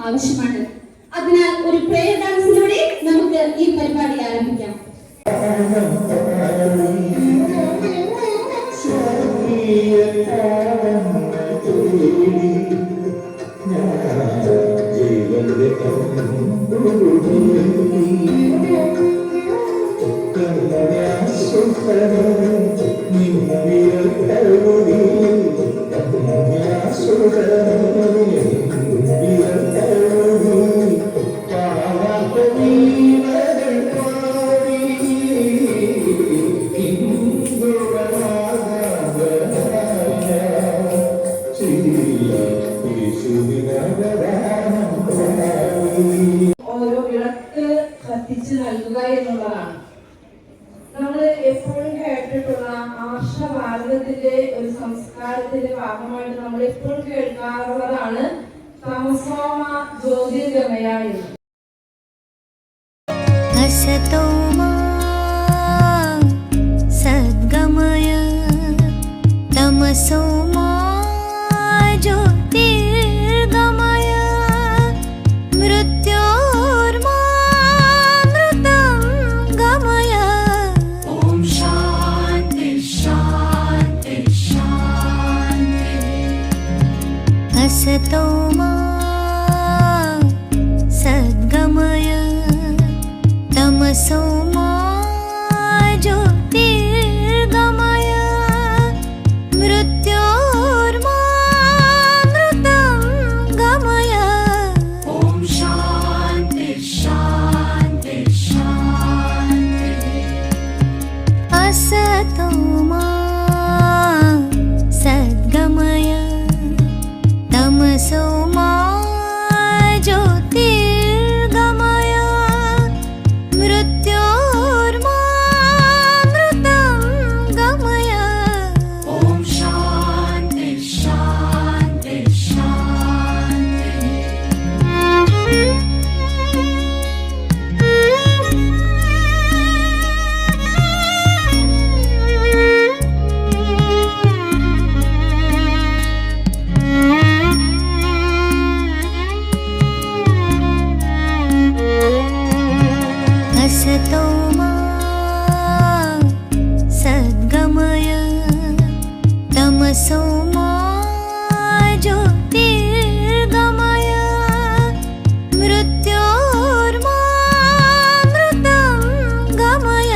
ആവശ്യമാണ്. അതിനാൽ ഒരു പ്രേയർ ഡാൻസിലൂടെ നമുക്ക് ഈ പരിപാടി ആരംഭിക്കാം. ഓരോ വിളക്ക് കത്തിച്ച് നൽകുക എന്നുള്ളതാണ്. നമ്മൾ എപ്പോഴും കേട്ടിട്ടുള്ള ആർഷഭാരതത്തിന്റെ ഒരു സംസ്കാരത്തിന്റെ ഭാഗമായിട്ട് നമ്മൾ എപ്പോഴും കേൾക്കാറുള്ളതാണ് തമസോമ ജ്യോതിർഗമയ എന്ന്. സദ്ഗമയ തമസോമ ജ്യോതിർഗമയ മൃത്യോർമാമൃതം ഗമയ. ഓം ശാന്തി ശാന്തി ശാന്തി. അസതോ മാ സദ്ഗമയ തമസോ മാ ജ്യോതിർഗമയ മൃത്യോർമാമൃതം ഗമയ. ഓം ശാന്തി ശാന്തി ശാന്തി. അസതോ മാ സദ്ഗമയ തമസോ മാ ജ്യോതിർഗമയ മൃത്യോർമാമൃതം ഗമയ. ഓം ശാന്തി ശാന്തി ശാന്തി. അസതോ മാ സദ്ഗമയ തമസോ മാ ജ്യോതിർഗമയ മൃത്യോർമാമൃതം ഗമയ.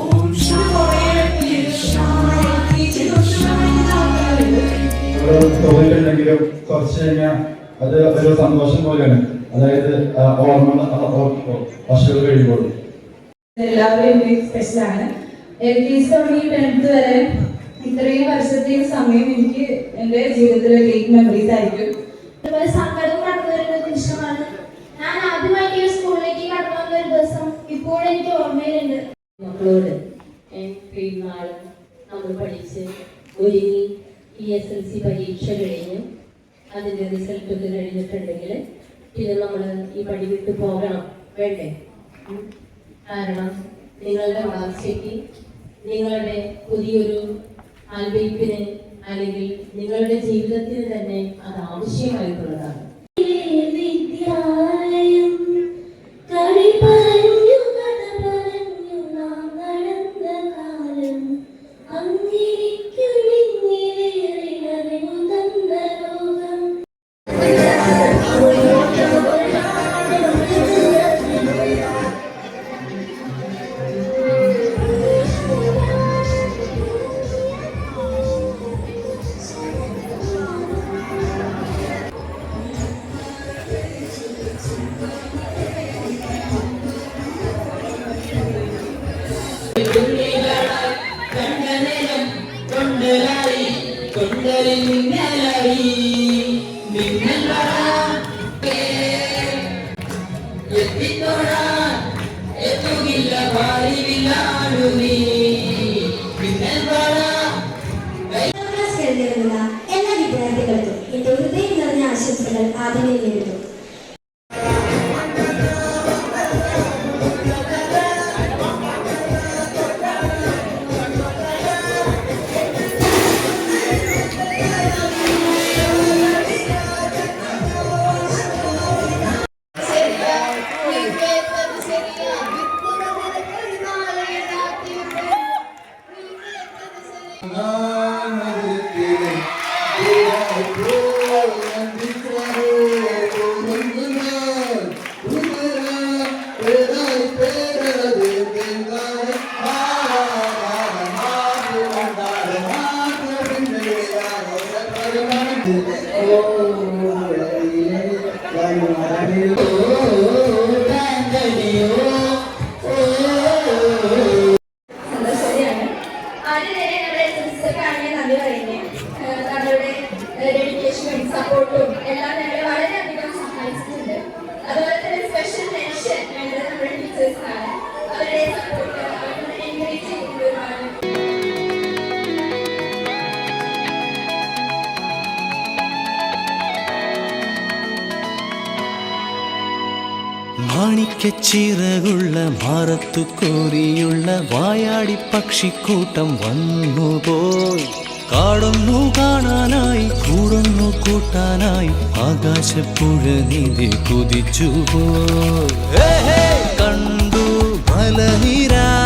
ഓം ശാന്തി ശാന്തി ശാന്തി. തോന്നിട്ടുണ്ടെങ്കിലും കുറച്ച് കഴിഞ്ഞാൽ അത് ഒരു സന്തോഷം പോലെയാണ്. അതായത് വർഷങ്ങൾ കഴിയുമ്പോൾ എല്ലാവരും സ്പെഷ്യലാണ്. LKG തുടങ്ങി 10th വരെ ഇത്രയും വർഷത്തെ സമയം എനിക്ക് എൻ്റെ ജീവിതത്തിലെ ഗ്രേറ്റ് മെമ്മറീസ് ആയിരിക്കും. സങ്കടവും കടന്നു വരുന്ന നിമിഷമാണ്. ഞാൻ ആദ്യമായിട്ട് സ്കൂളിലേക്ക് കടന്നു വന്ന ഒരു ദിവസം ഇപ്പോഴും എനിക്ക് ഓർമ്മയിലുണ്ട്. മക്കളോട് ഇത്രയും നാൾ നമ്മൾ പഠിച്ച് ഒരുങ്ങി PSLC പരീക്ഷ കഴിഞ്ഞു അതിൻ്റെ റിസൾട്ടൊക്കെ കഴിഞ്ഞിട്ടുണ്ടെങ്കിൽ പിന്നെ നമ്മൾ ഈ പടി വിട്ട് പോകണം വേണ്ടേ? കാരണം നിങ്ങളുടെ വളർച്ചയ്ക്ക്, നിങ്ങളുടെ പുതിയൊരു ആൽവയ്പ്പിന് അല്ലെങ്കിൽ നിങ്ങളുടെ ജീവിതത്തിന് തന്നെ അത് ആവശ്യമായിട്ടുള്ളതാണ്. എല്ലാ വിദ്യാർത്ഥികൾക്കും എന്റെ ഹൃദയം നിറഞ്ഞ ആശംസകൾ ആദ്യമേ നേരിടുന്നു. ചിറകുള്ള മാറത്തു കോരിയുള്ള വായാടി പക്ഷിക്കൂട്ടം വന്നുപോയി. കാടൊന്നു കാണാനായി കൂടൊന്നു കൂട്ടാനായി ആകാശപ്പുഴ നിധി കുതിച്ചുപോയി. കണ്ടു മലനിര